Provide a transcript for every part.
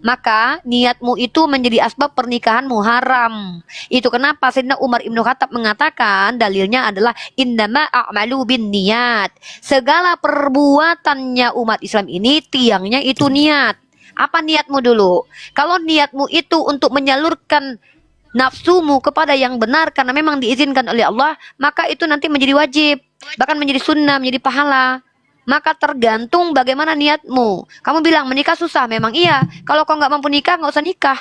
maka niatmu itu menjadi asbab pernikahanmu haram. Itu kenapa Sayyidina Umar Ibnu Khattab mengatakan dalilnya adalah innama a'malu bin niat. Segala perbuatannya umat Islam ini tiangnya itu niat. Apa niatmu dulu? Kalau niatmu itu untuk menyalurkan nafsumu kepada yang benar karena memang diizinkan oleh Allah, maka itu nanti menjadi wajib, bahkan menjadi sunnah, menjadi pahala. Maka tergantung bagaimana niatmu. Kamu bilang menikah susah, memang iya. Kalau kau nggak mampu nikah, nggak usah nikah.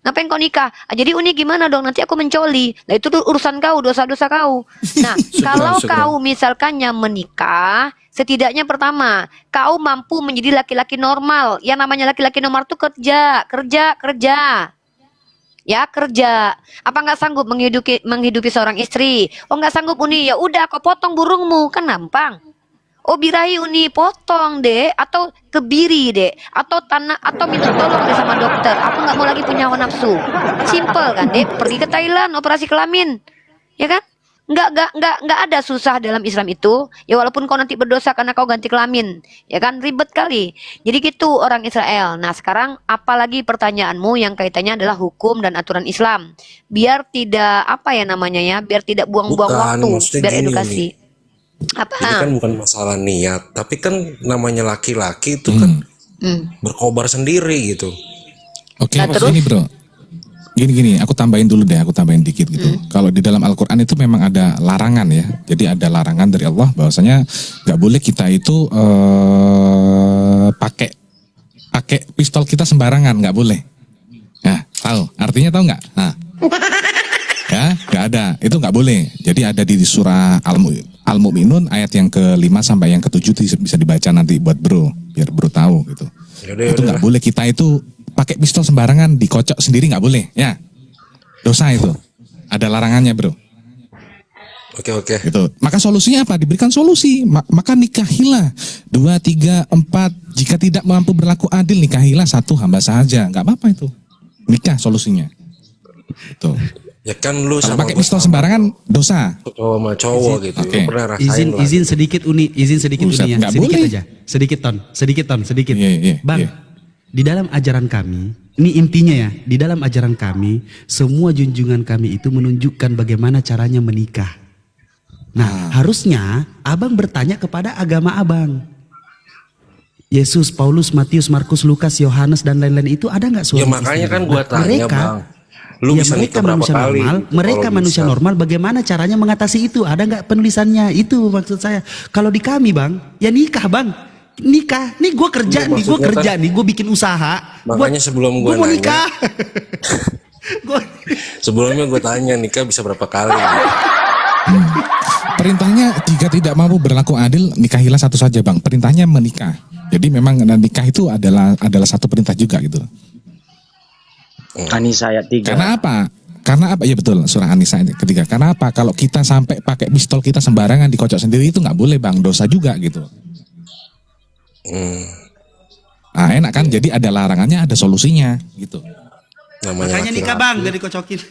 Ngapain kau nikah? Jadi uni gimana dong? Nanti aku mencoli. Nah itu urusan kau, dosa-dosa kau. Nah kalau kau misalkannya menikah, setidaknya pertama, kau mampu menjadi laki-laki normal. Yang namanya laki-laki normal itu kerja. Ya kerja. Apa nggak sanggup menghidupi seorang istri? Oh nggak sanggup uni, ya udah kau potong burungmu, kan gampang. Oh birahi uni potong deh, atau kebiri deh, atau tanah, atau minta tolong deh sama dokter. Aku nggak mau lagi punya hawa nafsu. Simple kan deh, pergi ke Thailand operasi kelamin, ya kan? Nggak ada susah dalam Islam itu. Ya walaupun kau nanti berdosa karena kau ganti kelamin, ya kan ribet kali. Jadi gitu orang Israel. Nah sekarang apalagi pertanyaanmu yang kaitannya adalah hukum dan aturan Islam. Biar tidak apa ya namanya ya, biar tidak buang-buang waktu, biar gini, edukasi. Apa? Ini kan bukan masalah niat, tapi kan namanya laki-laki itu kan berkobar sendiri gitu. Oke, Nah, terus? ini bro. Gini, aku tambahin dulu deh, aku tambahin dikit gitu. Kalau di dalam Al-Quran itu memang ada larangan ya. Jadi ada larangan dari Allah bahwasanya nggak boleh kita itu pakai pistol kita sembarangan, nggak boleh. Nah, tahu nggak? Nah, ya, nggak ada, itu nggak boleh. Jadi ada di surah Al-Mu'minun ayat yang ke-5 sampai yang ke-7 bisa dibaca nanti buat bro, biar bro tahu gitu. Yaudah, Itu nggak boleh kita itu pakai pistol sembarangan, dikocok sendiri nggak boleh, ya. Dosa itu. Ada larangannya, bro. Oke. Gitu. Maka solusinya apa? Diberikan solusi. Maka nikahilah 2, 3, 4. Jika tidak mampu berlaku adil, nikahilah 1 hamba saja. Nggak apa-apa itu. Nikah solusinya. Itu. Ya kan lu Kalau sama pakai pistol sembarangan dosa. cowok sama cowok gitu. Oke. Lu pernah rasain lah. Izin sedikit uni, Buset, uni ya. nggak Sedikit boleh. aja. Sedikit ton. Iya, Bang, iya. di dalam ajaran kami, ini intinya ya, di dalam ajaran kami, semua junjungan kami itu menunjukkan bagaimana caranya menikah. Nah, harusnya abang bertanya kepada agama abang. Yesus, Paulus, Matius, Markus, Lukas, Yohanes dan lain-lain itu ada nggak Ya suami makanya istri? kan gua Nah, tanya bang. Lu bisa mereka nikah berapa manusia kali? normal, gitu, mereka kalau manusia bisa. normal, bagaimana caranya mengatasi itu? Ada nggak penulisannya? Itu maksud saya. Kalau di kami bang, ya nikah bang, nikah. Nih gue kerja Ya, nih, gue maksudnya kerja kan- nih, gue bikin usaha. Makanya sebelum gue gua mau nanya- nikah. Gua- Sebelumnya gue tanya nikah bisa berapa kali? Gitu. Perintahnya jika tidak mampu berlaku adil, nikahilah 1 saja, bang. Perintahnya menikah. Jadi memang nikah itu adalah satu perintah juga gitu. Anisa ayat 3. Karena apa? Ya betul, surah An-Nisa ayat ketiga. Karena apa? Kalau kita sampai pakai pistol kita sembarangan dikocok sendiri itu nggak boleh, bang. Dosa juga gitu. Nah enak kan? Jadi ada larangannya, ada solusinya gitu. Namanya Makanya nikah bang, gak dikocokin.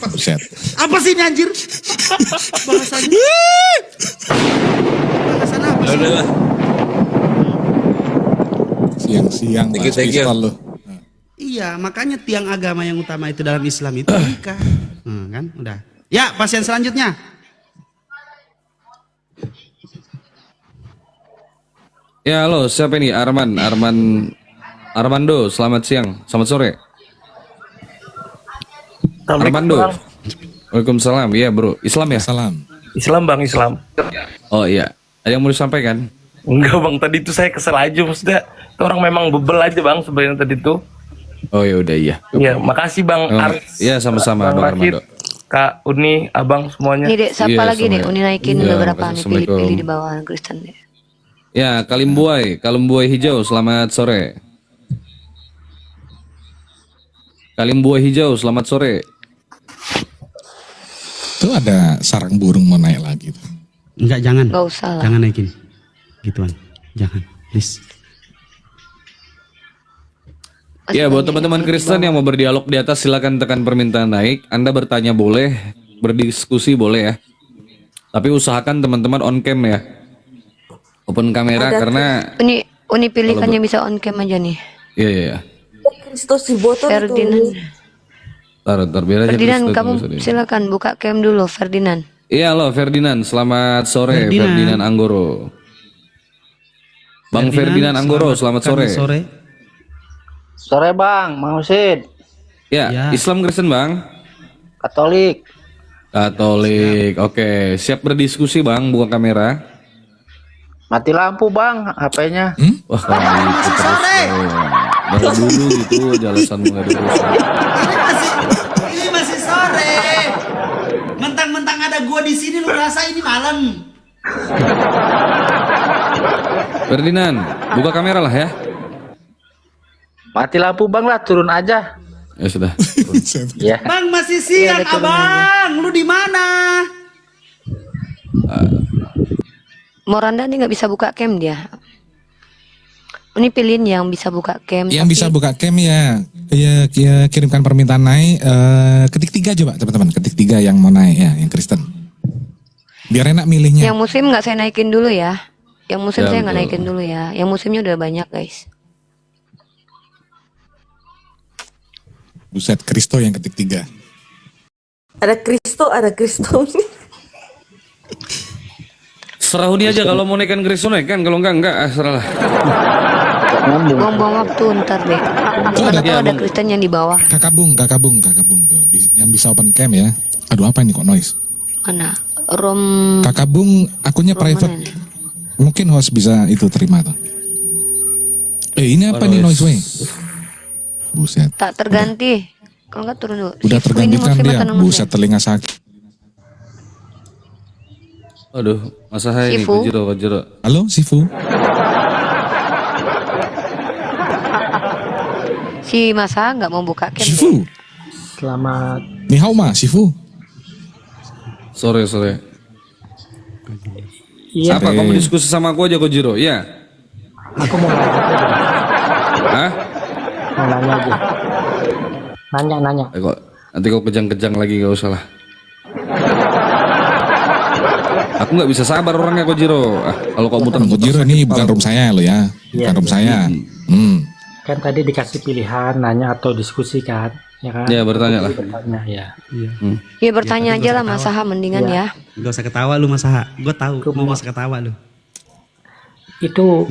Buset. Apa sih ini anjir? Bahasanya. Bahasan apa sih? Udah lah. Siang-siang Thank you, bahas thank you. pistol lu. Iya, makanya tiang agama yang utama itu dalam Islam itu nikah. Kan, udah. Ya, pasien selanjutnya. Ya halo, siapa ini? Armando, selamat siang, selamat sore. Armando. Waalaikumsalam, iya bro. Islam ya? Salam. Islam bang, Islam. Oh iya, ada yang mau disampaikan? Enggak bang, tadi itu saya kesel aja, maksudnya itu orang memang bebel aja bang sebenarnya tadi itu. Oh ya udah iya. Iya, makasih bang Oh, Aris. iya, sama-sama, Bang Bang Rashid, Armando. Kak Uni, abang semuanya. Nih dek, siapa Iya, lagi dek? semuanya. Uni naikin Iya, beberapa makasih. nih pilih-pilih Assalamualaikum. di bawah Kristen deh. Ya, Kalimbuai hijau, selamat sore. Kalimbuai hijau, selamat sore. Itu ada sarang burung mau naik lagi. Enggak, jangan. Gak usah lah. Jangan naikin. Gituan. Jangan, please. Ya, buat teman-teman Kristen yang mau berdialog di atas silakan tekan permintaan naik. Anda bertanya boleh, berdiskusi boleh ya. Tapi usahakan teman-teman on cam ya. Open kamera Ada karena tuh. Uni pilihannya bisa on cam aja nih. iya. Kristus di botol itu. Ferdinand. Ntar biar aja Ferdinand, Kristen kamu nggak usah di- silakan buka cam dulu, Ferdinand. Iya lo Ferdinand, selamat sore Ferdinand. Ferdinand Anggoro. Bang Ferdinand Anggoro, selamat sore. Sore. Sore bang, Mang Husin, Ya, Ya. Islam Kristen bang. Katolik. Katolik, oke. Siap berdiskusi bang, buka kamera. Mati lampu bang, HP-nya. Wah kalau gitu terus. Dari dulu gitu aja alasanmu nggak ada urusan. Ini masih sore. Mentang-mentang ada gua di sini lu rasa ini malam. Ferdinand, buka kamera lah ya. Mati lampu bang lah, turun aja. Ya sudah. Ya. Bang masih siang abang, lu di mana? Moranda nih nggak bisa buka cam dia. Ini pilihin yang bisa buka cam. Yang bisa buka cam ya, kirimkan permintaan naik. Ketik 3 coba teman-teman, ketik 3 yang mau naik ya, yang Kristen. Biar enak milihnya. Yang muslim nggak saya naikin dulu ya. Yang muslim Ya, saya nggak betul. naikin dulu ya. Yang muslimnya udah banyak guys. Buset, Kristo yang ketik 3. Ada Kristo. Serah dia aja kalau mau naikkan Kristen naikkan, kalau enggak serahlah. Buang-buang waktu ntar deh. Mana tahu ada Kristen yang di bawah. Kakak Bung tuh, yang bisa open cam ya. Aduh apa ini kok noise? Mana? Rom. Kakak Bung akunnya private. mana ini? Mungkin host bisa itu terima tuh. Ini apa nih noise way? Buset. Tak terganti. Kalau nggak turun dulu. Udah Sifu ini tergantikan muslim dia. atau non-muslim? Buset telinga sakit. Aduh, masa hai nih Sifu. Kojiro. Halo Sifu. Si Masa nggak mau buka cam. Sifu. Selamat. Ni hao ma Sifu. Sore. Iya, Apa kamu diskusi sama aku aja Kojiro? Iya. aku mau nanya aja. Hah? Mau nanya aja. Nanya. Kok nanti kau kejang-kejang lagi gak usah lah. Aku nggak bisa sabar orangnya Kojiro. Kalau kau muter Bang Kojiro ini bukan room saya lo ya. Bukan room saya. Kan tadi dikasih pilihan nanya atau diskusi kan, ya kan? Ya bertanya lah. Bertanya ya. Ya bertanya aja lah Mas Saha mendingan ya. Gak usah ketawa lu Mas Saha. Gue tahu mau mas ketawa lu. Itu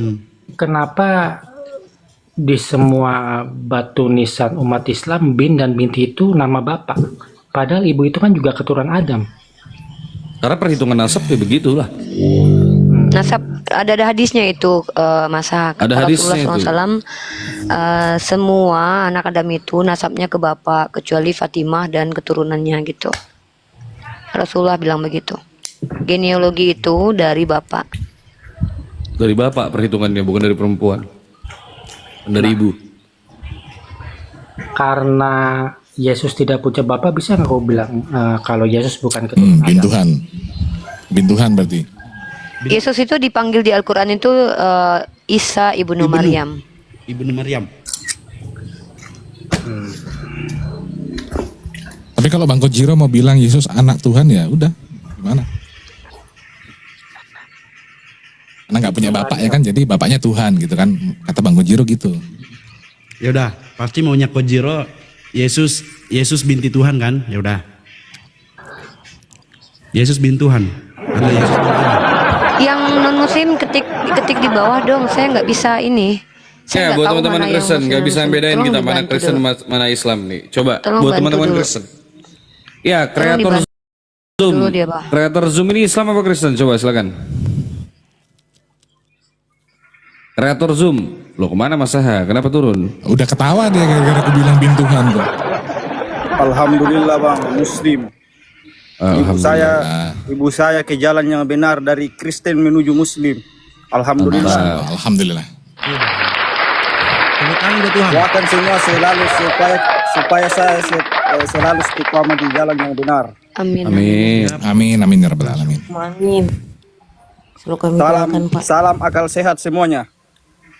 kenapa di semua batu nisan umat Islam bin dan binti itu nama bapak? Padahal ibu itu kan juga keturunan Adam. Karena perhitungan nasab ya begitulah. Nasab ada hadisnya itu Mas Saha. Kata Ada hadisnya Rasulullah itu. SAW, semua anak Adam itu nasabnya ke bapak kecuali Fatimah dan keturunannya gitu. Rasulullah bilang begitu. Genealogi itu dari bapak. Dari bapak perhitungannya bukan dari perempuan. Bukan dari ibu. Karena Yesus tidak punya bapak, bisa nggak kau bilang kalau Yesus bukan keturunan Adam? Bintuhan. Bintuhan berarti. Yesus itu dipanggil di Al-Quran itu Isa ibnu Maryam. Ibnu Maryam. Tapi kalau Bang Kojiro mau bilang Yesus anak Tuhan ya udah. Gimana? Karena nggak punya bapak ya kan, jadi bapaknya Tuhan gitu kan. Kata Bang Kojiro gitu. Ya udah, pasti maunya Kojiro Yesus binti Tuhan kan? Ya udah. Yesus binti Tuhan. Ada Yesus binti Tuhan. Yang non muslim ketik di bawah dong. Saya nggak bisa ini. Ya Saya nggak buat tahu teman-teman mana yang Kristen muslim, nggak bisa non-muslim. bedain Tolong kita mana dibantu Kristen dulu. mana Islam nih. Coba Tolong buat bantu teman-teman dulu. Kristen. Ya kreator dibantu Zoom. dulu dia, Pak. Kreator Zoom ini Islam apa Kristen? Coba silakan. Kreator Zoom. Loh kemana Mas Saha? Kenapa turun? Udah ketawa dia gara-gara aku bilang bintuhan tuh. Alhamdulillah bang, Muslim. Ibu saya ke jalan yang benar dari Kristen menuju Muslim. Alhamdulillah. Alhamdulillah. Tepuk tangan buat Tuhan. Doakan semua selalu supaya saya selalu istiqomah di jalan yang benar. Amin. Amin. Amin amin ya rabbal alamin. Amin. Selalu kami doakan Pak. Salam akal sehat semuanya.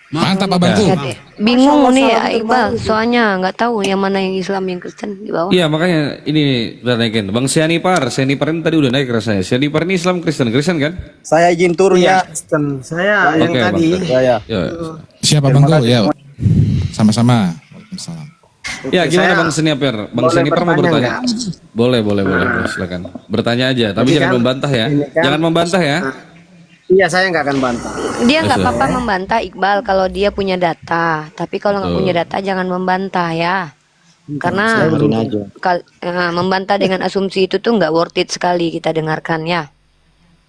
Mantap Abangku. Ya deh. Bingung nih ya Iqbal, soalnya nggak tahu yang mana yang Islam yang Kristen di bawah. Iya makanya ini udah naikin. Bang Sianipar ini tadi udah naik rasanya. Sianipar ini Islam Kristen kan? Saya izin turun ya. Saya Oke, Bang. Saya. Ya. Siapa Bangku? Ya. Sama-sama. Waalaikumsalam. Ya, gimana saya Bang Seniper? Bang boleh Seniper mau bertanya bertanya? Boleh, silakan. Bertanya aja, tapi Ini jangan kan- membantah ya. ini kan- Jangan membantah ya. Iya, saya nggak akan bantah. Dia nggak Maksud- apa-apa membantah Iqbal kalau dia punya data, tapi kalau nggak Betul. punya data jangan membantah ya. Karena Saya begini aja. membantah dengan asumsi itu tuh nggak worth it sekali kita dengarkan ya.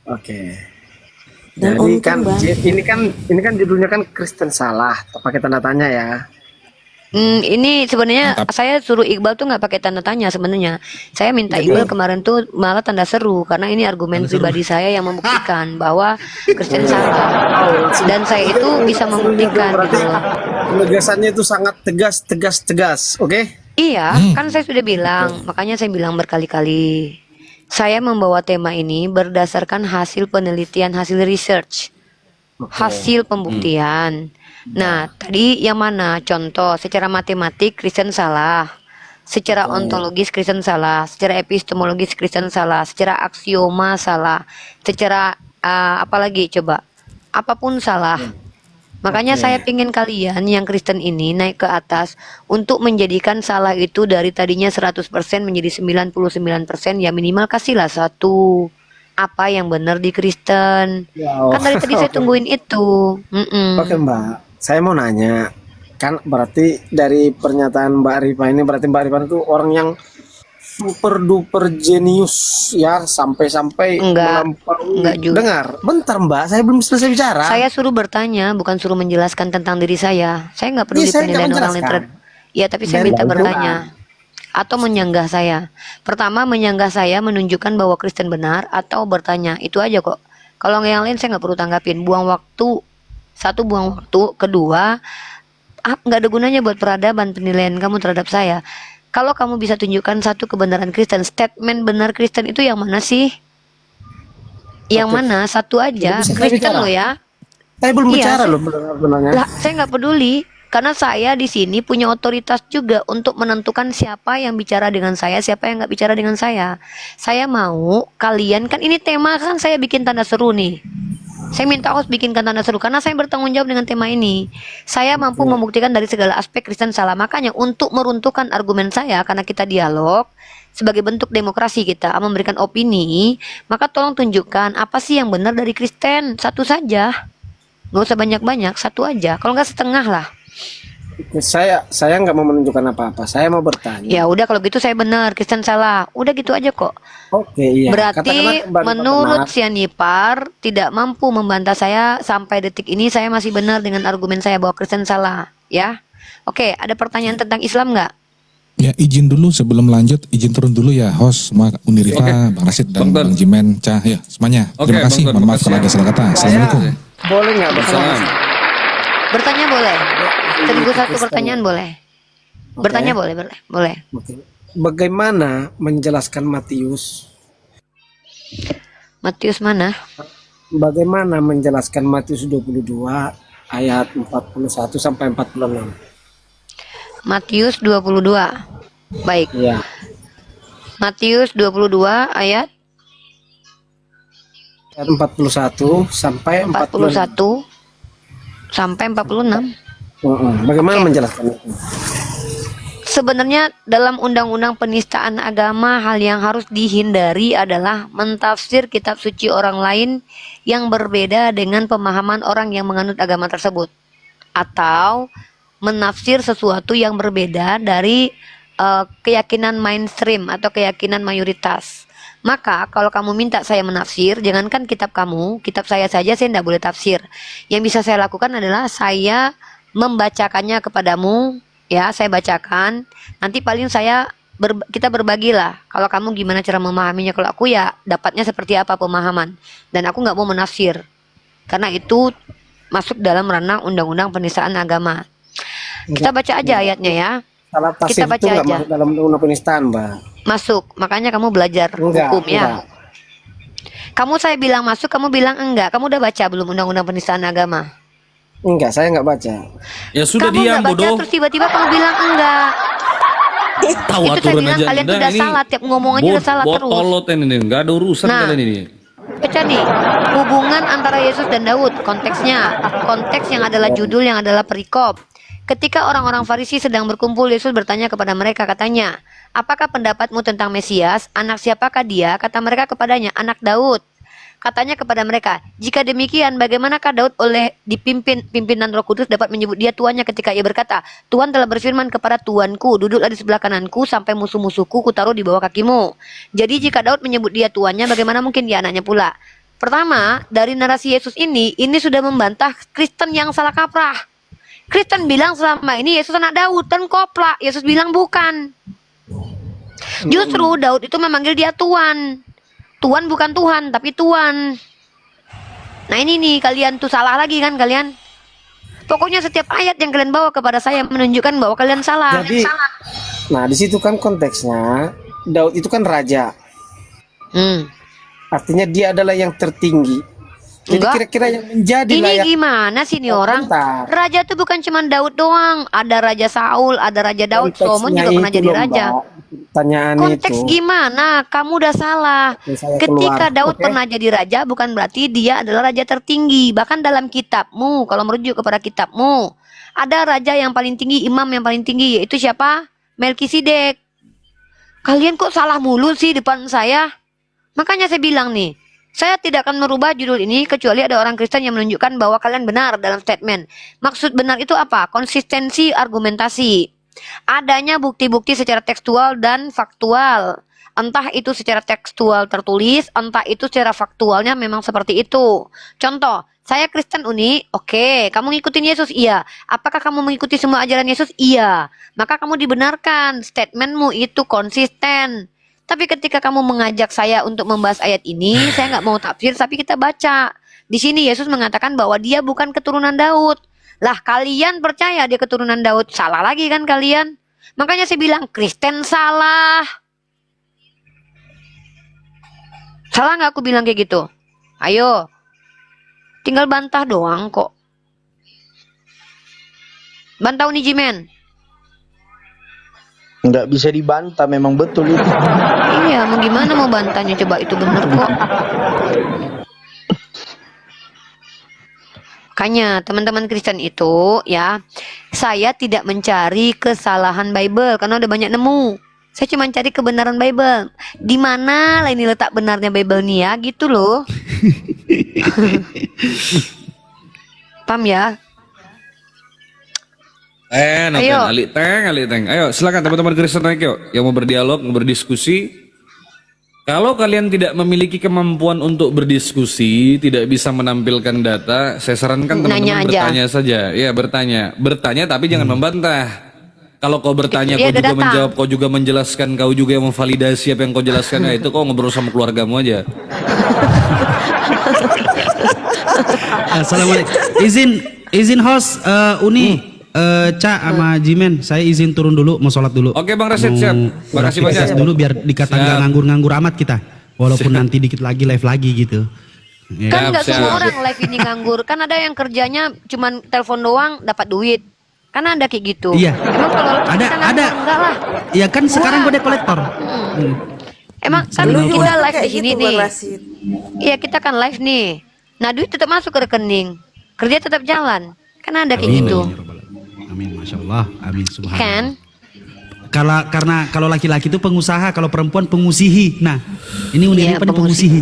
Oke. Dan Jadi untung, kan Bang. ini kan judulnya kan Kristen salah, pakai tanda tanya ya. Ini sebenarnya Mantap. saya suruh Iqbal tuh nggak pakai tanda tanya sebenarnya. Saya minta Iqbal kemarin tuh malah tanda seru karena ini argumen pribadi saya yang membuktikan bahwa Kristen salah. Dan saya itu bisa membuktikan Berarti gitu loh. penegasannya itu sangat tegas. Oke? Iya, kan saya sudah bilang, makanya saya bilang berkali-kali. Saya membawa tema ini berdasarkan hasil penelitian, hasil research, hasil pembuktian. Nah, tadi yang mana? Contoh, secara matematik Kristen salah, secara ontologis Kristen salah, secara epistemologis Kristen salah, secara aksioma salah, secara apa lagi coba? Apapun salah. Makanya saya pingin kalian yang Kristen ini naik ke atas untuk menjadikan salah itu dari tadinya 100% menjadi 99%, ya minimal kasihlah satu apa yang benar di Kristen. Ya, Kan dari tadi saya tungguin itu. Oke Mbak, saya mau nanya, kan berarti dari pernyataan Mbak Rifa ini berarti Mbak Rifa itu orang yang super duper jenius ya, sampai-sampai Enggak juga. Dengar, bentar Mbak, saya belum selesai bicara. Saya suruh bertanya, bukan suruh menjelaskan tentang diri saya. Saya nggak peduli Iya, saya nggak penilaian orang lain menjelaskan. Ya, tapi saya Dan minta itu bertanya. Atau menyanggah saya. Pertama, menyanggah saya menunjukkan bahwa Kristen benar, atau bertanya. Itu aja kok. Kalau yang lain saya nggak perlu tanggapin. Buang waktu. Satu, buang waktu. Kedua, nggak ada gunanya buat peradaban penilaian kamu terhadap saya. Kalau kamu bisa tunjukkan satu kebenaran Kristen, statement benar Kristen itu yang mana sih? Yang mana? Satu aja. Bisa saya Kristen bicara? loh ya. Saya belum Iya, bicara saya- loh benar-benarnya. Lah, saya nggak peduli karena saya di sini punya otoritas juga untuk menentukan siapa yang bicara dengan saya, siapa yang nggak bicara dengan saya. Saya mau kalian, kan ini tema kan saya bikin tanda seru nih. Saya minta host bikinkan tanda seru karena saya bertanggung jawab dengan tema ini. Saya mampu membuktikan dari segala aspek Kristen salah. Makanya untuk meruntuhkan argumen saya, karena kita dialog sebagai bentuk demokrasi kita memberikan opini, maka tolong tunjukkan apa sih yang benar dari Kristen. Satu saja, nggak usah banyak-banyak, satu aja. Kalau nggak setengah lah. Saya nggak mau menunjukkan apa-apa. Saya mau bertanya. Ya udah kalau gitu saya benar, Kristen salah. Udah gitu aja kok. Oke, iya. Berarti Katakanlah Mbak Rifa menurut benar. Sianipar tidak mampu membantah saya sampai detik ini, saya masih benar dengan argumen saya bahwa Kristen salah, ya. Oke, ada pertanyaan tentang Islam nggak? Ya izin dulu sebelum lanjut, izin turun dulu ya host semua Unirifa, Oke. Bang Rasid dan Bang Ton. Bang Jimen, Cah ya semuanya. Oke, Terima kasih. Bang Ton, Mohon maaf makasih kalau ya. ada salah kata. Assalamualaikum. Boleh nggak bertanya? Salam. Bertanya boleh. Seribu satu Kristen. pertanyaan boleh. Bertanya boleh, boleh. Oke. Bagaimana menjelaskan Matius? Matius mana? Bagaimana menjelaskan Matius 22 ayat 41 sampai 46? Matius 22. Baik. Iya. Matius 22 ayat Ayat 41 sampai 46. 41 sampai 46. Bagaimana menjelaskan itu? Sebenarnya dalam undang-undang penistaan agama, hal yang harus dihindari adalah mentafsir kitab suci orang lain yang berbeda dengan pemahaman orang yang menganut agama tersebut, atau menafsir sesuatu yang berbeda dari keyakinan mainstream atau keyakinan mayoritas. Maka kalau kamu minta saya menafsir, jangankan kitab kamu, kitab saya saja saya tidak boleh tafsir. Yang bisa saya lakukan adalah saya membacakannya kepadamu, ya saya bacakan. Nanti paling kita berbagilah. Kalau kamu gimana cara memahaminya, kalau aku ya dapatnya seperti apa pemahaman. Dan aku nggak mau menafsir, karena itu masuk dalam ranah undang-undang penistaan agama. Kita baca aja ayatnya ya. Salah tafsir Kita baca itu nggak aja. masuk dalam undang-undang penistaan, Mbak. Masuk, makanya kamu belajar Enggak, hukum ya. enggak. Kamu saya bilang masuk, kamu bilang enggak. Kamu udah baca belum undang-undang penistaan agama? Enggak, saya nggak baca. Ya sudah Kamu diam nggak baca bodoh. terus tiba-tiba kamu bilang enggak. Tahu Itu saya aturan bilang aja. kalian tuh Nah, udah ini salah, tiap ngomong aja udah salah terus. Botolot ini nih, nggak ada urusan Nah. kalian ini. Baca nih, hubungan antara Yesus dan Daud, konteksnya. Konteks yang adalah judul, yang adalah perikop. Ketika orang-orang Farisi sedang berkumpul, Yesus bertanya kepada mereka, katanya, apakah pendapatmu tentang Mesias? Anak siapakah dia? Kata mereka kepadanya, anak Daud. Katanya kepada mereka, jika demikian bagaimanakah Daud oleh dipimpin pimpinan Roh Kudus dapat menyebut dia tuannya ketika ia berkata, Tuhan telah berfirman kepada Tuanku, duduklah di sebelah kananku sampai musuh-musuhku kutaruh di bawah kakimu. Jadi jika Daud menyebut dia tuannya, bagaimana mungkin dia anaknya pula? Pertama, dari narasi Yesus ini sudah membantah Kristen yang salah kaprah. Kristen bilang selama ini Yesus anak Daud dan koplak. Yesus bilang bukan. Justru Daud itu memanggil dia Tuan. Tuan bukan Tuhan, tapi Tuan. Nah ini nih, kalian tuh salah lagi kan kalian. Pokoknya setiap ayat yang kalian bawa kepada saya menunjukkan bahwa kalian salah. Jadi, nah di situ kan konteksnya Daud itu kan raja. Artinya dia adalah yang tertinggi. Jadi Enggak. kira-kira yang menjadi Ini layak. gimana sih nih orang? Bentar. Raja tuh bukan cuma Daud doang. Ada Raja Saul, ada Raja Daud. Solomon juga pernah jadi raja. Pertanyaan Konteks itu. gimana? Kamu udah salah. Oke, saya Ketika keluar. Daud Oke. pernah jadi raja, bukan berarti dia adalah raja tertinggi. Bahkan dalam kitabmu, kalau merujuk kepada kitabmu, ada raja yang paling tinggi, imam yang paling tinggi, yaitu siapa? Melkisedek. Kalian kok salah mulu sih depan saya? Makanya saya bilang nih, saya tidak akan merubah judul ini kecuali ada orang Kristen yang menunjukkan bahwa kalian benar dalam statement. Maksud benar itu apa? Konsistensi argumentasi. Adanya bukti-bukti secara tekstual dan faktual. Entah itu secara tekstual tertulis, entah itu secara faktualnya memang seperti itu. Contoh, saya Kristen Uni, oke, kamu ngikutin Yesus, iya. Apakah kamu mengikuti semua ajaran Yesus? Iya. Maka kamu dibenarkan, statementmu itu konsisten. Tapi ketika kamu mengajak saya untuk membahas ayat ini, saya nggak mau tafsir, tapi kita baca. Di sini Yesus mengatakan bahwa dia bukan keturunan Daud. Lah kalian percaya dia keturunan Daud, salah lagi kan kalian? Makanya saya bilang Kristen salah. Salah nggak aku bilang kayak gitu? Ayo, tinggal bantah doang kok. Bantah Uni Jimen. Nggak bisa dibantah, memang betul itu. Iya, mau gimana mau bantahnya, coba itu bener kok. Makanya teman-teman Kristen itu ya, saya tidak mencari kesalahan Bible karena udah banyak nemu. Saya cuma cari kebenaran Bible. Di mana lah ini letak benarnya Bible nih ya, gitu loh. Paham ya? Ayo. Ayo. Ali Teng. Ayo, silakan teman-teman Kristen naik yuk. Yang mau berdialog, mau berdiskusi. Kalau kalian tidak memiliki kemampuan untuk berdiskusi, tidak bisa menampilkan data, saya sarankan Nanya teman-teman aja. bertanya saja. Ya, bertanya tapi jangan membantah. Kalau kau bertanya, Iya, kau ada juga data. menjawab, kau juga menjelaskan, kau juga yang memvalidasi apa yang kau jelaskan, ya itu kau ngobrol sama keluargamu aja. Assalamualaikum. Izin host Uni. Ca sama Jimen, saya izin turun dulu, mau sholat dulu. Oke Bang Rasid, Mau siap. Makasih beraktivitas banyak. dulu biar dikata nggak Siap. nganggur-nganggur amat kita. Walaupun nanti dikit lagi live lagi gitu. Ya. Kan nggak Siap, semua siap. orang live ini nganggur. Kan ada yang kerjanya cuman telepon doang dapat duit. Kan ada kayak gitu. Iya. Emang kalau kita nganggur, Ada. enggak lah. Ya kan sekarang gue kolektor. Emang kan Lu kita juga live di kayak sini gitu, nih. Bang Rasid. Iya, kita kan live nih. Nah, duit tetap masuk ke rekening. Kerja tetap jalan. Kan ada kayak gitu. Amin, masya Allah, amin subhanallah. Kan? Karena kalau laki-laki itu pengusaha, kalau perempuan pengusihi. Nah, ini Uni Iya, Ripa nih pengusihi.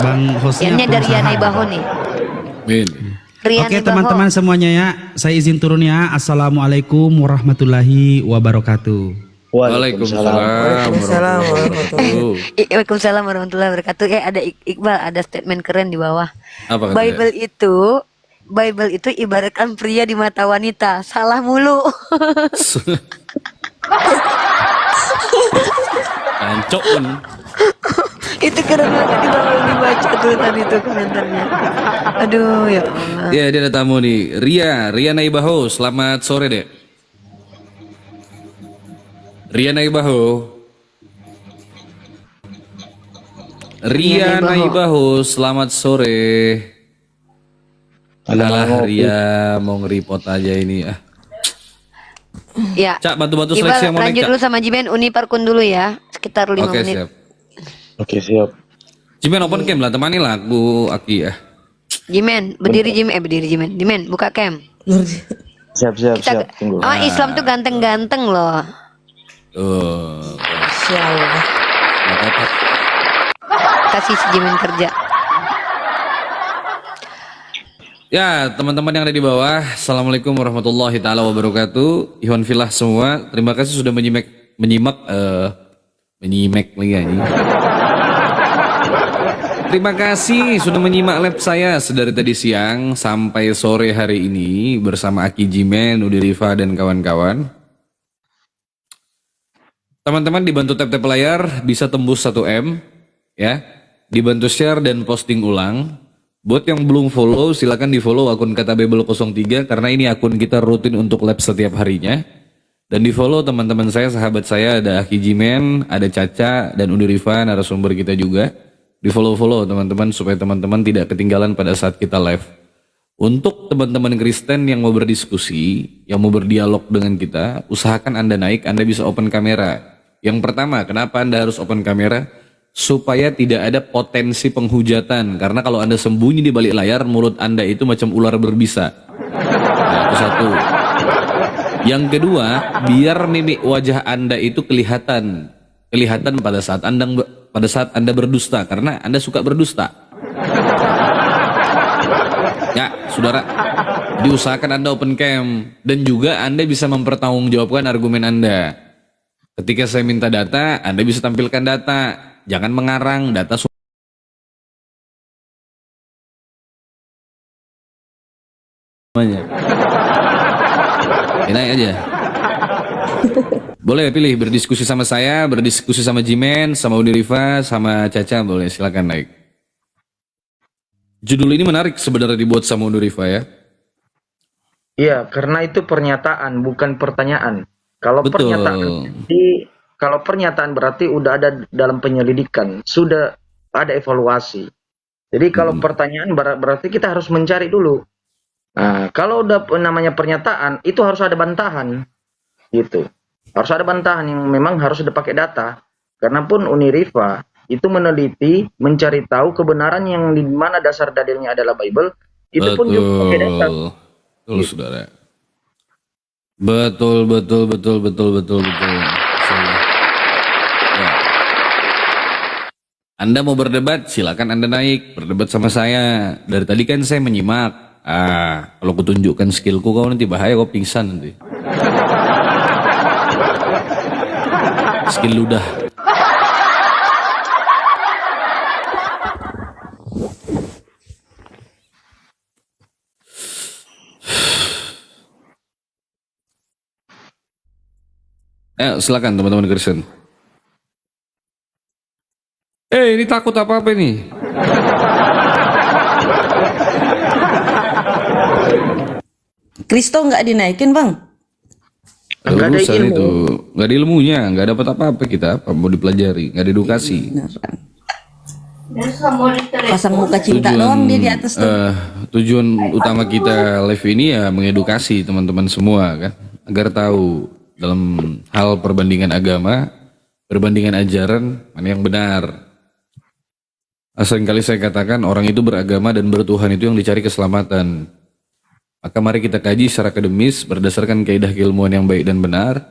Bang hostnya Ini dari pengusaha. Riana Ibaho nih. Min. Riana Oke Ibaho. teman-teman semuanya ya, saya izin turun ya. Assalamualaikum warahmatullahi wabarakatuh. Waalaikumsalam Waalaikumsalam warahmatullahi. Waalaikumsalam warahmatullahi wabarakatuh. Ada Iqbal, ada statement keren di bawah. Apa katanya? Bible itu ibaratkan pria di mata wanita. Salah mulu. Ancok pun. Itu keren banget di bawah dibaca tuh tadi tuh komentarnya. Aduh ya Allah. Ya, dia ada tamu nih. Ria Naibaho, selamat sore dek. Ria Naibaho. Ria Naibaho, selamat sore. Adalah Ria mau nge-report aja ini ah. Ya. Cak, bantu-bantu Iqbal seleksi yang mau naik, lanjut Cak. dulu sama Jimen Uni Parkun dulu ya. Sekitar 5 Oke, menit. siap. Oke, siap. Jimen open cam lah, temani lah aku Aki ya. Jimen, berdiri Jimen. Jimen, buka cam. Siap, tunggu. Islam tuh ganteng-ganteng loh. Masya Allah. Kasih si Jimin kerja. Ya, teman-teman yang ada di bawah, Assalamualaikum warahmatullahi taala wabarakatuh. Ikhwan fillah semua, terima kasih sudah menyimak lagi ini. Terima kasih sudah menyimak live saya sedari tadi siang sampai sore hari ini bersama Aki Jimen, Udi Rifa dan kawan-kawan. Teman-teman dibantu tap-tap layar bisa tembus 1M ya. Dibantu share dan posting ulang. Buat yang belum follow, silakan di follow akun Kata Bebel 03 karena ini akun kita rutin untuk live setiap harinya. Dan di follow teman-teman saya, sahabat saya, ada Aki Jimen, ada Caca, dan Udi Rifa, narasumber kita juga. Di follow teman-teman supaya teman-teman tidak ketinggalan pada saat kita live. Untuk teman-teman Kristen yang mau berdiskusi, yang mau berdialog dengan kita, usahakan Anda naik, Anda bisa open kamera. Yang pertama, kenapa Anda harus open kamera? Supaya tidak ada potensi penghujatan. Karena kalau Anda sembunyi di balik layar, mulut Anda itu macam ular berbisa. Nah, itu satu. Yang kedua, biar mimik wajah Anda itu kelihatan pada saat Anda berdusta, karena Anda suka berdusta. Ya, saudara, diusahakan Anda open cam dan juga Anda bisa mempertanggungjawabkan argumen Anda. Ketika saya minta data, Anda bisa tampilkan data. Jangan mengarang data semuanya. Enak aja. Boleh pilih berdiskusi sama saya, berdiskusi sama Jimen, sama Udi Rifa, sama Caca, boleh silakan naik. Judul ini menarik sebenarnya dibuat sama Udi Rifa ya. Iya, karena itu pernyataan bukan pertanyaan. Kalau Betul. Kalau pernyataan berarti udah ada dalam penyelidikan, sudah ada evaluasi. Jadi kalau pertanyaan berarti kita harus mencari dulu. Nah, kalau udah namanya pernyataan, itu harus ada bantahan, gitu. Harus ada bantahan yang memang harus ada pakai data. Karena pun Uni Rifa itu meneliti, mencari tahu kebenaran yang di mana dasar dalilnya adalah Bible, itu pun juga pakai data. Betul, saudara. Betul. Ya. Anda mau berdebat, silakan Anda naik berdebat sama saya. Dari tadi kan saya menyimak. Kalau kutunjukkan skillku kau nanti bahaya, kau pingsan nanti. Skill ludah. Silakan teman-teman Kristen. Ini takut apa-apa nih? Kristo nggak dinaikin bang? Nggak ada Urusan ilmu. itu, nggak ada ilmunya, nggak dapat apa-apa kita, apa mau dipelajari, nggak ada edukasi. Beneran. Pasang muka cinta doang dia di atas tuh. Tujuan utama kita live ini ya mengedukasi teman-teman semua kan, agar tahu dalam hal perbandingan agama, perbandingan ajaran mana yang benar. Seringkali saya katakan orang itu beragama dan bertuhan itu yang dicari keselamatan. Maka mari kita kaji secara akademis berdasarkan kaidah keilmuan yang baik dan benar.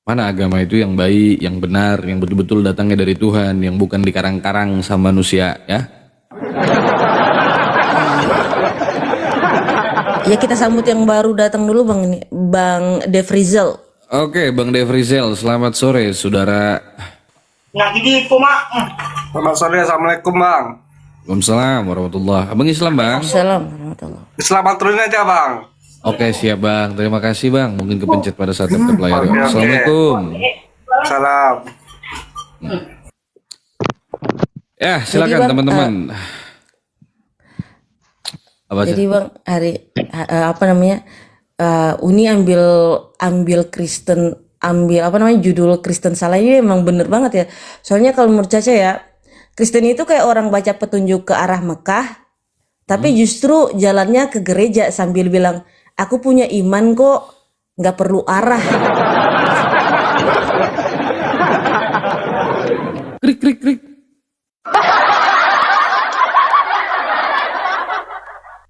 Mana agama itu yang baik, yang benar, yang betul-betul datangnya dari Tuhan, yang bukan dikarang-karang sama manusia ya. Ya kita sambut yang baru datang dulu bang ini, Bang Devrizel. Oke, Bang Devrizel, selamat sore, saudara. Selamat sore, assalamualaikum bang. Waalaikumsalam warahmatullahi. Abang Islam, Bang? Assalamualaikum warahmatullahi. Selamat turun aja bang. Oke, siap, Bang. Terima kasih, Bang. Mungkin kepencet pada saat tap layar. Assalamualaikum. Salam. Ya, silakan Bang, teman-teman. Apa Jadi bang apa namanya? Uni ambil Kristen, judul Kristen salah ini emang bener banget ya. Soalnya kalau menurut Caca ya, Kristen itu kayak orang baca petunjuk ke arah Mekah, tapi justru jalannya ke gereja sambil bilang, aku punya iman kok, nggak perlu arah. Krik, krik, krik.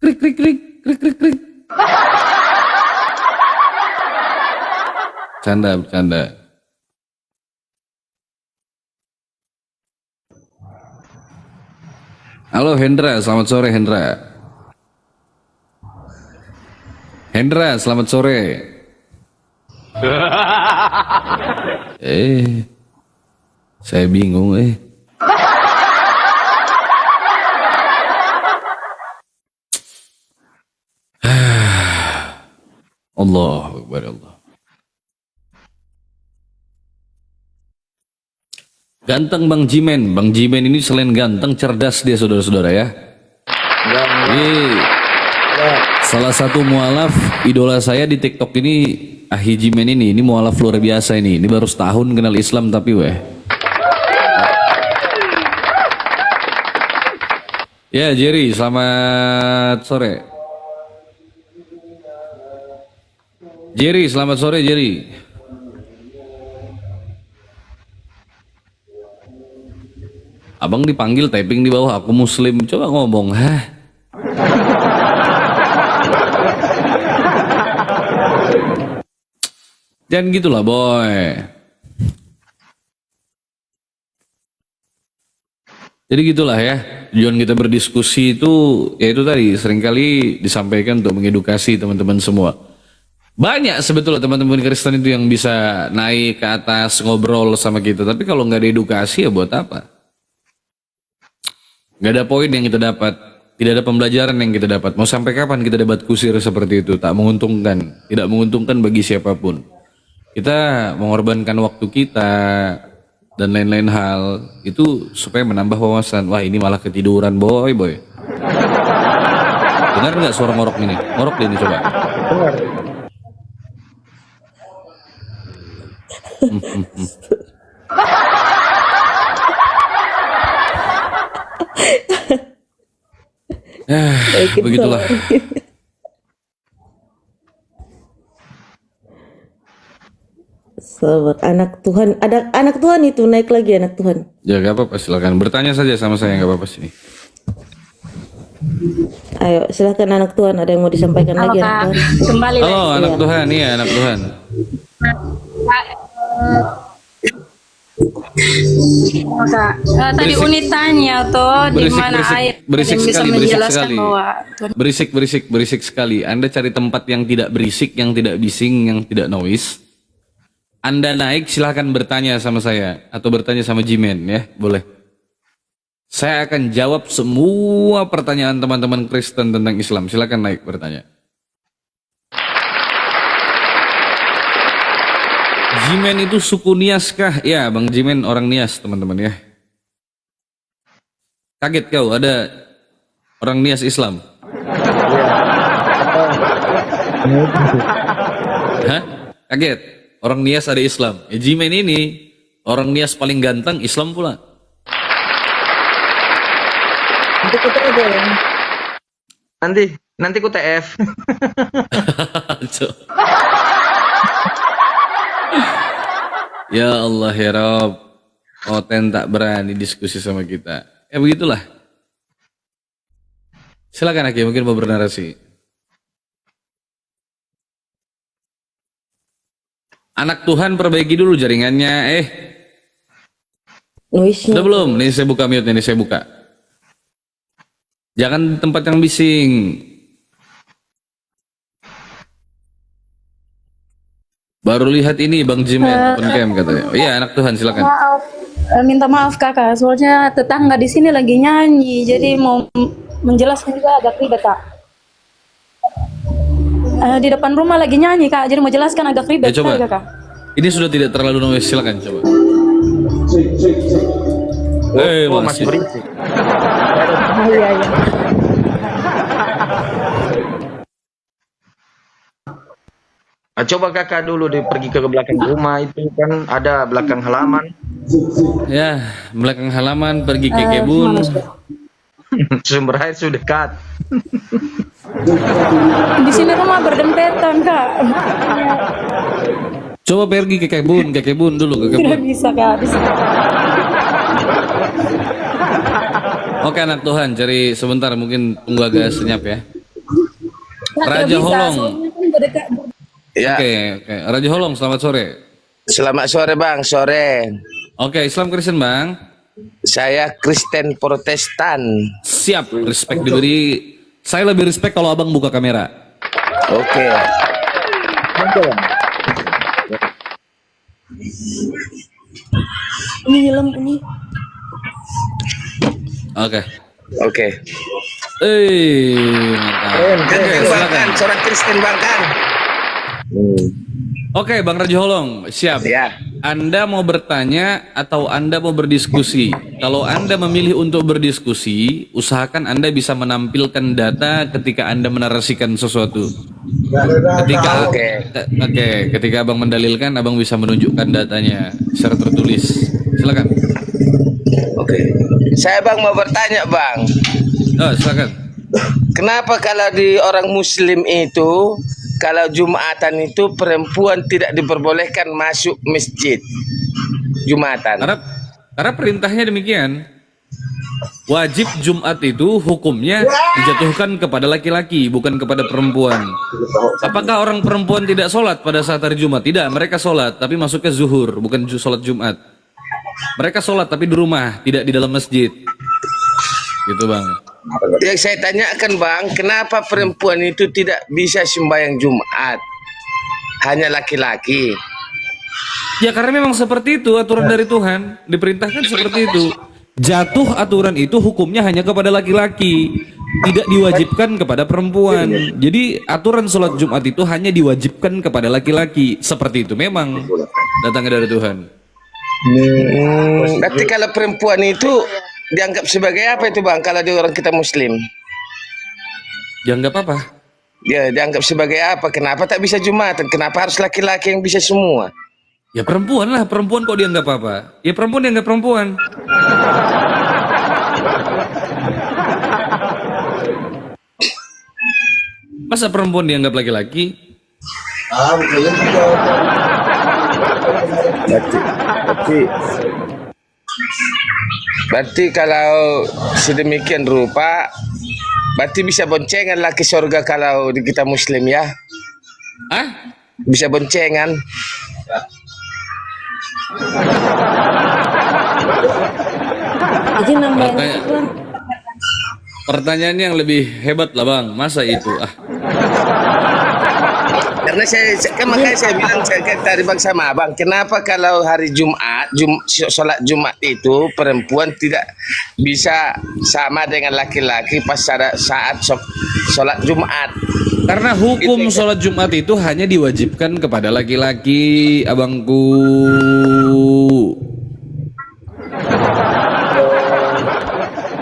Krik, krik, krik, krik, krik, krik. Canda, bercanda. Halo Hendra, selamat sore Hendra. Hendra, selamat sore. Saya bingung Allahu Akbar Allah. Ganteng Bang Jimen. Bang Jimen ini selain ganteng, cerdas dia saudara-saudara ya. Ini salah satu mualaf idola saya di TikTok ini, Ahi Jimen ini mualaf luar biasa ini. Ini baru setahun kenal Islam tapi Ya Jerry, selamat sore. Jerry, selamat sore Jerry. Abang dipanggil typing di bawah, aku muslim. Coba ngomong, Jangan gitulah boy. Jadi gitulah ya. Tujuan kita berdiskusi itu, ya itu tadi seringkali disampaikan untuk mengedukasi teman-teman semua. Banyak sebetulnya teman-teman Kristen itu yang bisa naik ke atas ngobrol sama kita. Tapi kalau nggak ada edukasi ya buat apa? Nggak ada poin yang kita dapat. Tidak ada pembelajaran yang kita dapat. Mau sampai kapan kita debat kusir seperti itu? Tak menguntungkan. Tidak menguntungkan bagi siapapun. Kita mengorbankan waktu kita dan lain-lain hal itu supaya menambah wawasan. Wah ini malah ketiduran boy. Dengar nggak suara ngorok ini? Ngorok deh ini coba. Begitulah. Sahabat anak Tuhan, ada anak Tuhan itu naik lagi anak Tuhan. Ya gak apa-apa, silakan bertanya saja sama saya, gak apa-apa sini. Ayo silakan anak Tuhan, ada yang mau disampaikan lagi anak Tuhan? Kembali lagi. Halo anak Tuhan, iya anak Tuhan. Tadi Uni tanya tuh di mana ayat berisik yang bisa sekali, menjelaskan bahwa berisik sekali. Anda cari tempat yang tidak berisik, yang tidak bising, yang tidak noise. Anda naik silahkan bertanya sama saya atau bertanya sama Jimen ya, boleh. Saya akan jawab semua pertanyaan teman-teman Kristen tentang Islam. Silahkan naik bertanya. Jimen itu suku Nias kah? Ya, Bang Jimen orang Nias, teman-teman ya. Kaget kau ada orang Nias Islam? Hah? Kaget? Orang Nias ada Islam. Jimen ini orang Nias paling ganteng, Islam pula. Nanti ku TF. Ya Allah ya Rob, Oten tak berani diskusi sama kita. Ya begitulah. Silakan Aki, mungkin mau bernarasi. Anak Tuhan perbaiki dulu jaringannya. Sudah belum? Ini saya buka mute, ini saya buka. Jangan tempat yang bising. Baru lihat ini Bang Jimen open cam katanya. Oh, iya anak Tuhan silakan. maaf, minta maaf kakak, soalnya tetangga di sini lagi nyanyi, jadi mau menjelaskan juga agak ribet kak. Di depan rumah lagi nyanyi kak, jadi mau jelaskan agak ribet coba. kakak. Ini sudah tidak terlalu noise, silakan coba. Masih berisik. Iya. Coba kakak dulu pergi ke belakang rumah itu kan ada belakang halaman. Ya, belakang halaman pergi ke kebun. Sumber air sudah dekat. Di sini rumah berdempetan kak. Coba pergi ke kebun dulu ke kebun. Tidak bisa kak. Oke anak Tuhan, cari sebentar mungkin tunggu agak senyap ya. Raja Holong. Ya. Oke. Raja Holong, selamat sore. Selamat sore Bang, sore. Oke, Islam Kristen Bang. Saya Kristen Protestan. Siap, respect diberi. Saya lebih respect kalau abang buka kamera. Oke. Ini helm ini. Oke. Oke. Mantap. Oke, Bang silakan. kan, seorang Kristen Bang kan. Oke, Bang Raja Holong, siap. Ya. Anda mau bertanya atau Anda mau berdiskusi? Kalau Anda memilih untuk berdiskusi, usahakan Anda bisa menampilkan data ketika Anda menarasikan sesuatu. Ketika ketika Abang mendalilkan, Abang bisa menunjukkan datanya secara tertulis. Silakan. Oke. Saya Bang mau bertanya Bang. Oh, silakan. Kenapa kalau di orang Muslim itu, kalau Jumatan itu perempuan tidak diperbolehkan masuk masjid Jumatan? Karena perintahnya demikian. Wajib Jumat itu hukumnya dijatuhkan kepada laki-laki, bukan kepada perempuan. Apakah orang perempuan tidak sholat pada saat hari Jumat? Tidak, mereka sholat, tapi masuknya zuhur, bukan sholat Jumat. Mereka sholat tapi di rumah, tidak di dalam masjid. Gitu Bang. Yang saya tanyakan Bang, kenapa perempuan itu tidak bisa sembahyang Jumat? Hanya laki-laki. Ya karena memang seperti itu aturan dari Tuhan, diperintahkan seperti itu. Jatuh aturan itu hukumnya hanya kepada laki-laki, tidak diwajibkan kepada perempuan. Jadi aturan sholat Jumat itu hanya diwajibkan kepada laki-laki. Seperti itu memang datangnya dari Tuhan. Berarti kalau perempuan itu dianggap sebagai apa itu Bang kalau di orang kita Muslim? Dianggap apa? Ya dianggap sebagai apa? Kenapa tak bisa Jumatan? Kenapa harus laki-laki yang bisa semua? Ya perempuan lah, perempuan kok dianggap apa? Ya perempuan dianggap perempuan. Masa perempuan dianggap laki-laki? Berarti kalau sedemikian rupa, berarti bisa boncengan laki surga kalau di kita Muslim ya? Hah? Bisa boncengan? Izin nambahin dikit, Bang. Pertanyaannya yang lebih hebat lah Bang, masa itu? Karena makanya saya bilang tadi Bang sama Abang, kenapa kalau hari Jumat, sholat Jumat itu perempuan tidak bisa sama dengan laki-laki pas saat sholat Jumat? Karena hukum sholat Jumat itu hanya diwajibkan kepada laki-laki, abangku.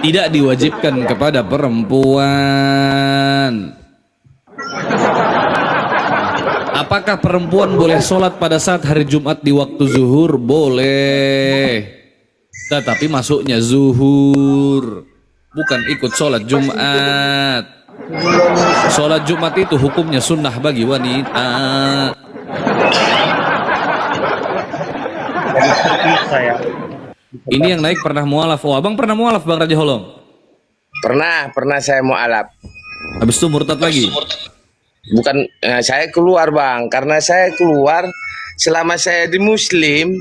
Tidak diwajibkan kepada perempuan. Apakah perempuan boleh sholat pada saat hari Jumat di waktu zuhur? Boleh. Tetapi masuknya zuhur, bukan ikut sholat Jumat. Sholat Jumat itu hukumnya sunnah bagi wanita. Ini yang naik pernah mualaf. Oh, abang pernah mualaf Bang Raja Holong? Pernah saya mualaf. Habis itu murtad lagi? Bukan, saya keluar Bang, karena saya keluar selama saya di Muslim.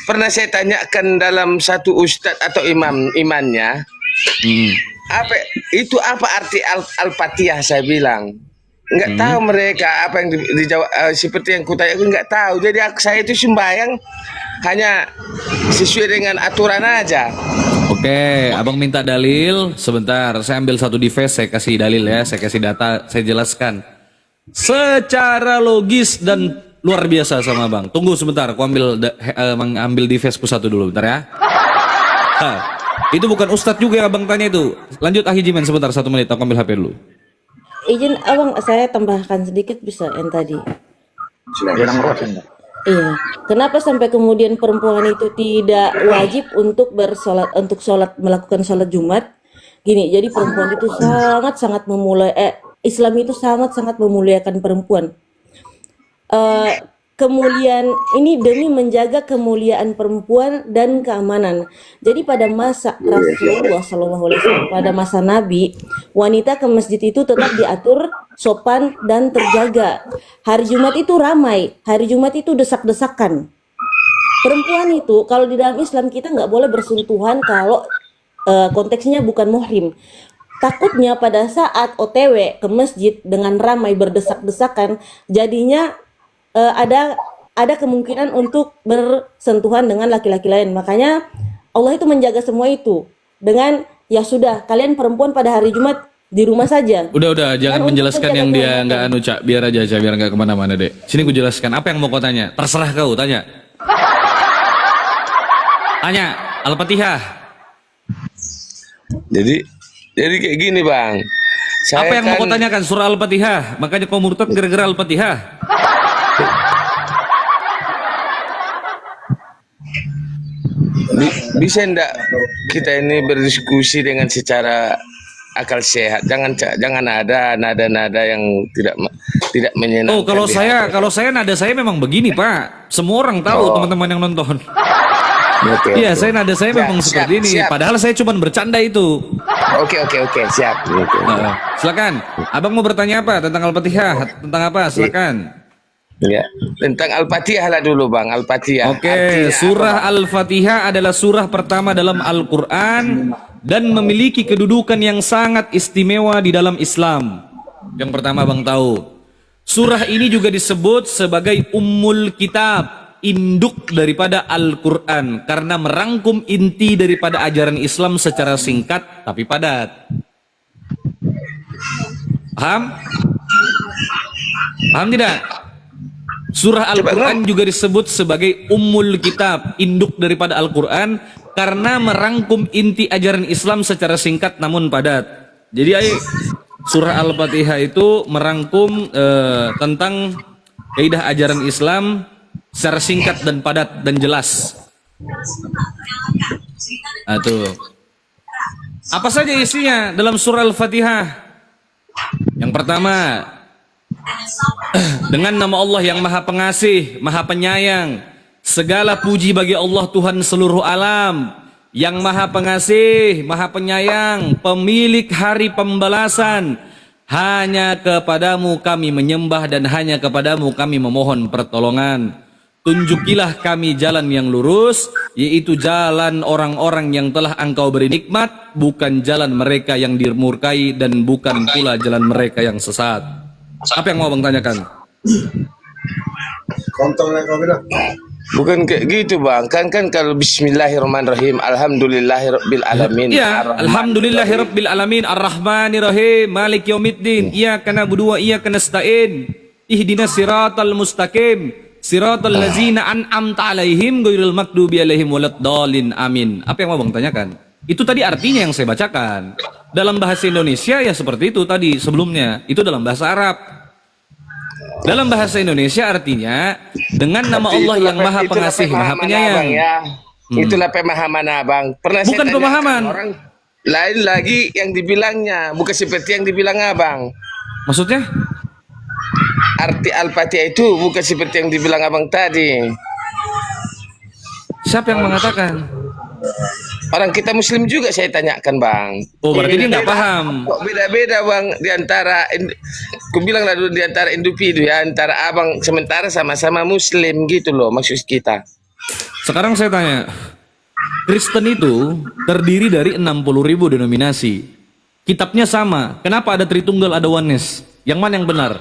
Pernah saya tanyakan dalam satu ustadz atau imannya, apa arti al-fatihah, saya bilang. Nggak tahu mereka apa yang dijawab, seperti yang kutanya, aku nggak tahu. Jadi saya itu sembahyang hanya sesuai dengan aturan aja. Oke, abang minta dalil. Sebentar, saya ambil satu device, saya kasih dalil ya, saya kasih data, saya jelaskan secara logis dan luar biasa sama abang. Tunggu sebentar, aku ambil deviceku satu dulu, bentar ya. Itu bukan ustadz juga yang abang tanya itu. Lanjut Jimen sebentar, 1 menit, aku ambil HP dulu. Izin abang, saya tambahkan sedikit bisa yang tadi. Iya, kenapa sampai kemudian perempuan itu tidak wajib untuk melakukan sholat Jumat? Gini, jadi perempuan itu Islam itu sangat memuliakan perempuan. kemuliaan ini demi menjaga kemuliaan perempuan dan keamanan. Jadi pada masa Rasulullah SAW, pada masa Nabi, wanita ke masjid itu tetap diatur sopan dan terjaga. Hari Jumat itu ramai, hari Jumat itu desak-desakan. Perempuan itu kalau di dalam Islam kita nggak boleh bersentuhan kalau konteksnya bukan muhrim. Takutnya pada saat OTW ke masjid dengan ramai berdesak-desakan, jadinya ada kemungkinan untuk bersentuhan dengan laki-laki lain. Makanya Allah itu menjaga semua itu dengan ya sudah, kalian perempuan pada hari Jumat di rumah saja. Udah, jangan untuk menjelaskan menjaga yang dia kehormatan. nggak anu, Cak. Biar aja, Cak, biar nggak kemana-mana, Dek. Sini gue jelaskan. Apa yang mau kau tanya? Terserah kau, tanya. Tanya, Al-Fatihah. Jadi kayak gini bang. Apa yang mau kau tanyakan? Surah Al-Fatihah. Makanya kau murtad gara-gara Al-Fatihah. Bisa enggak kita ini berdiskusi dengan secara akal sehat? Jangan ada nada-nada yang tidak menyenangkan. Oh, kalau di saya nada saya memang begini, Pak. Semua orang tahu, teman-teman yang nonton. Oke, Iya, oke. saya nada saya memang Siap, seperti ini. siap. Padahal saya cuma bercanda itu. Oke, siap. Oke. Silakan. Abang mau bertanya apa tentang Al-Fatihah? Tentang apa? Silakan. Ya, tentang Al-Fatihah lah dulu bang. Al-Fatihah. Oke, Artinya surah apa, Bang? Al-Fatihah adalah surah pertama dalam Al-Quran dan memiliki kedudukan yang sangat istimewa di dalam Islam. Yang pertama bang tahu, surah ini juga disebut sebagai Ummul Kitab, induk daripada Al-Quran, karena merangkum inti daripada ajaran Islam secara singkat tapi padat. Paham? Paham tidak? Surah Al-Quran juga disebut sebagai Ummul Kitab, induk daripada Al-Quran, karena merangkum inti ajaran Islam secara singkat namun padat. Jadi surah Al-Fatihah itu merangkum tentang kaidah ajaran Islam secara singkat dan padat dan jelas. Nah, tuh. Apa saja isinya dalam surah Al-Fatihah? Yang pertama, dengan nama Allah yang Maha Pengasih, Maha Penyayang, segala puji bagi Allah Tuhan seluruh alam, yang Maha Pengasih, Maha Penyayang, pemilik hari pembalasan. Hanya kepadamu kami menyembah dan hanya kepadamu kami memohon pertolongan. Tunjukilah kami jalan yang lurus, yaitu jalan orang-orang yang telah engkau beri nikmat, bukan jalan mereka yang dimurkai dan bukan pula jalan mereka yang sesat. Apa yang mau bang tanyakan? Bukan kayak gitu bang. Kan kalau Bismillahirrahmanirrahim, Alhamdulillahirabbil alamin. Iya, Alhamdulillahirabbil alamin, Arrahmanirrahim, Malik Yaumiddin, Iyyaka na'budu wa iyyaka nasta'in, Ihdinas siratal mustaqim, siratal ladzina an'amta 'alaihim ghairil maghdubi 'alaihim waladdallin. Amin. Apa yang mau bang tanyakan? Itu tadi artinya yang saya bacakan. Dalam bahasa Indonesia ya seperti itu tadi sebelumnya. Itu dalam bahasa Arab. Dalam bahasa Indonesia artinya dengan nama Allah yang Maha Pengasih, Maha Penyayang. Ya. Itulah pemahaman abang. Pernah Bukan saya tanyakan pemahaman. orang lain lagi yang dibilangnya, bukan seperti yang dibilang abang. Maksudnya? Arti Al-Fatihah itu bukan seperti yang dibilang abang tadi. Siapa yang mengatakan? Orang kita Muslim juga saya tanyakan bang. Oh, berarti dia nggak paham. Kok beda-beda bang di antara, aku bilang lah dulu di antara individu ya, antara abang sementara sama-sama Muslim gitu loh maksud kita. Sekarang saya tanya, Kristen itu terdiri dari 60.000 denominasi. Kitabnya sama. Kenapa ada Tritunggal, ada Oneness? Yang mana yang benar?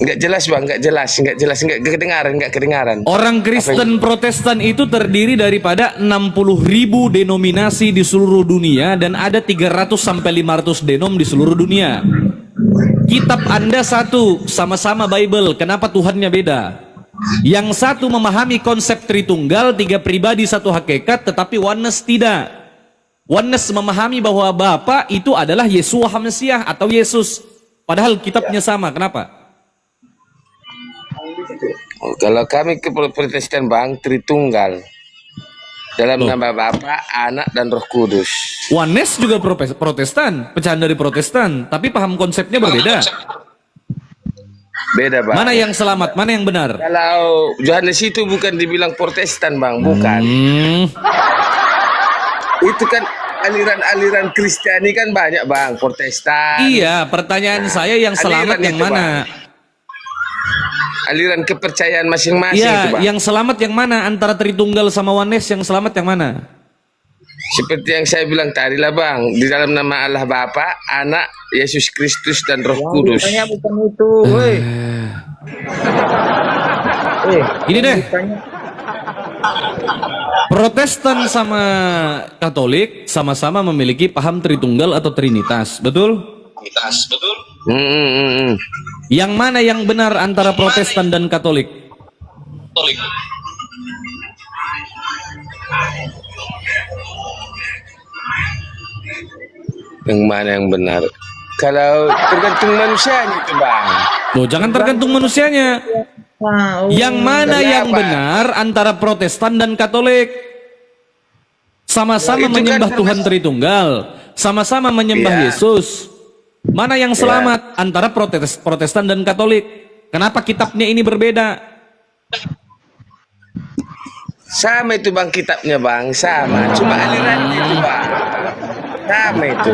Enggak jelas bang, enggak kedengaran. Orang Kristen Protestan itu terdiri daripada 60.000 denominasi di seluruh dunia dan ada 300 sampai 500 denom di seluruh dunia. Kitab Anda satu, sama-sama Bible. Kenapa Tuhannya beda? Yang satu memahami konsep Tritunggal, 3 pribadi, 1 hakikat, tetapi Oneness tidak. Oneness memahami bahwa Bapa itu adalah Yeshua HaMasiah atau Yesus. Padahal kitabnya sama. Kenapa? Kalau kami ke Protestan bang, Tritunggal dalam nama Bapa, Anak dan Roh Kudus. Oneness juga Protestan, pecahan dari Protestan, tapi paham konsepnya berbeda. Beda bang. Mana yang selamat, mana yang benar? Kalau Yohanes itu bukan dibilang Protestan bang, bukan. Itu kan aliran-aliran Kristiani kan banyak bang, Protestan. Iya, pertanyaan saya yang selamat aliran yang itu, mana? Bang. Aliran kepercayaan masing-masing itu Iya, bang. yang selamat yang mana? Antara Tritunggal sama Oneness yang selamat yang mana? Seperti yang saya bilang tadi lah bang, di dalam nama Allah Bapa, Anak, Yesus Kristus dan Roh Kudus. Ditanya bukan itu, woi. Ini deh. Protestan sama Katolik sama-sama memiliki paham Tritunggal atau Trinitas, betul? Trinitas, betul. Yang mana yang benar antara Protestan dan Katolik? Katolik. Yang mana yang benar? Kalau tergantung manusianya itu bang. Loh, jangan tergantung manusianya. Yang mana yang benar antara Protestan dan Katolik? Sama-sama Itu kan menyembah sama- Tuhan Tritunggal, sama-sama menyembah Iya. Yesus. Mana yang selamat antara Protestan dan Katolik? Kenapa kitabnya ini berbeda? Sama itu bang kitabnya bang, sama. Cuma alirannya itu bang. Sama itu.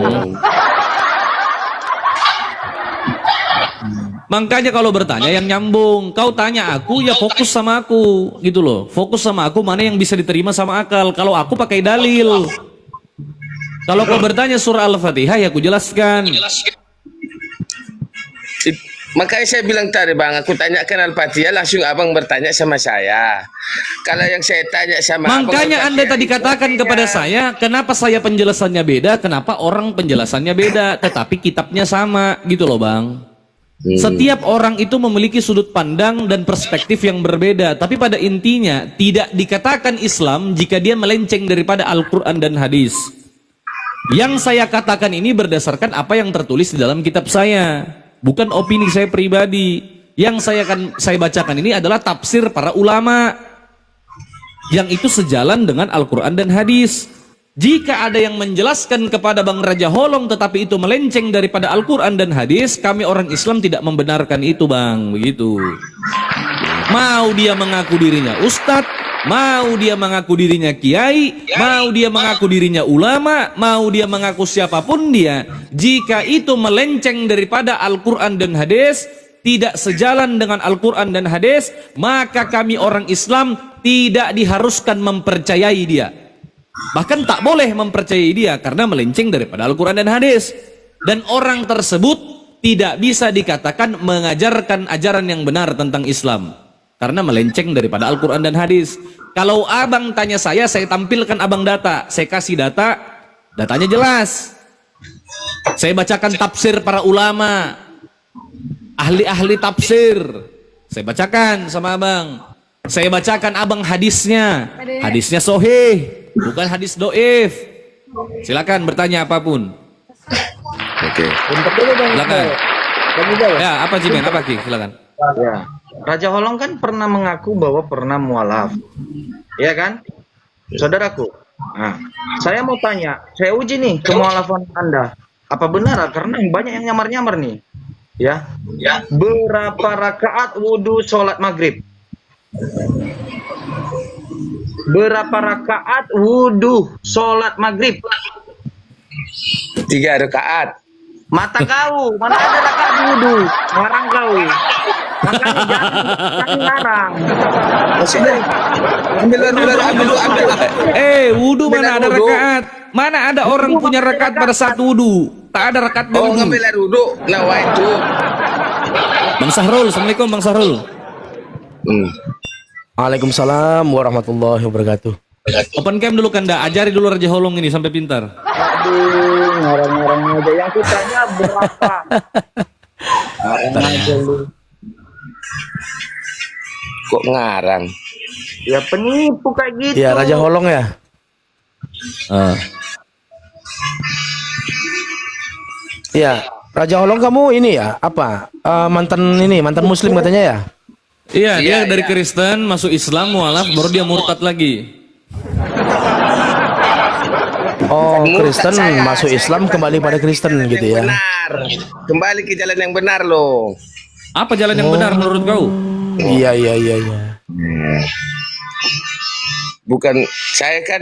Makanya kalau bertanya yang nyambung, kau tanya aku ya fokus sama aku gitu loh. Fokus sama aku mana yang bisa diterima sama akal. Kalau aku pakai dalil. Kalau kau bertanya surah Al-Fatihah ya aku jelaskan. Makanya saya bilang tadi bang, aku tanyakan Al-Fatihah langsung abang bertanya sama saya. Kalau yang saya tanya sama Makanya Anda tadi katakan kepada saya, kenapa saya penjelasannya beda, kenapa orang penjelasannya beda, tetapi kitabnya sama gitu loh bang. Setiap orang itu memiliki sudut pandang dan perspektif yang berbeda, tapi pada intinya tidak dikatakan Islam jika dia melenceng daripada Al-Quran dan hadis. Yang saya katakan ini berdasarkan apa yang tertulis di dalam kitab saya, bukan opini saya pribadi. Yang saya bacakan ini adalah tafsir para ulama, yang itu sejalan dengan Al-Quran dan hadis. Jika ada yang menjelaskan kepada Bang Raja Holong tetapi itu melenceng daripada Al-Quran dan hadis, kami orang Islam tidak membenarkan itu bang, begitu. Mau dia mengaku dirinya ustadz, mau dia mengaku dirinya kiai, mau dia mengaku dirinya ulama, mau dia mengaku siapapun dia, jika itu melenceng daripada Al-Quran dan hadis, tidak sejalan dengan Al-Quran dan hadis, maka kami orang Islam tidak diharuskan mempercayai dia. Bahkan tak boleh mempercayai dia karena melenceng daripada Al-Quran dan hadis. Dan orang tersebut tidak bisa dikatakan mengajarkan ajaran yang benar tentang Islam karena melenceng daripada Al-Quran dan hadis. Kalau abang tanya saya tampilkan abang data. Saya kasih data, datanya jelas. Saya bacakan tafsir para ulama, ahli-ahli tafsir. Saya bacakan sama abang. Saya bacakan abang hadisnya. Hadisnya sahih, bukan hadis doif. Silakan bertanya apapun. Oke. Silakan. Ya, apa Jimen? Apa Ki? Silakan. Ya. Raja Holong kan pernah mengaku bahwa pernah mualaf. Ya kan? Saudaraku. Nah, saya mau tanya, saya uji nih kemualafan Anda. Apa benar? Karena banyak yang nyamar-nyamar nih. Ya. Berapa rakaat wudhu sholat maghrib? Berapa rakaat wudhu sholat maghrib? 3 rakaat. Mata kau, mana ada rakaat wudhu? Ngarang kau. Makanya jangan ngarang. Wudhu mana ada rakaat? Mana ada orang punya rakaat pada saat wudhu? Tak ada rakaat Oh, wudhu. ngambil air wudhu. Nah, wah itu. Bang Sahrul, Assalamualaikum Bang Sahrul. Waalaikumsalam warahmatullahi wabarakatuh. Open cam dulu Kanda, ajari dulu Raja Holong ini sampai pintar. Aduh, ngarang-ngarang aja. Yang kutanya berapa? Ngarang aja lu. Kok ngarang? Ya penipu kayak gitu. Ya Raja Holong ya. Iya, Raja Holong kamu ini ya apa mantan Muslim katanya ya? Iya, dia dari Kristen masuk Islam mualaf baru dia murtad lagi. Oh, Kristen masuk Islam kembali pada Kristen gitu ya. Benar. Kembali ke jalan yang benar loh. Apa jalan yang benar menurut kau? Iya. Bukan, saya kan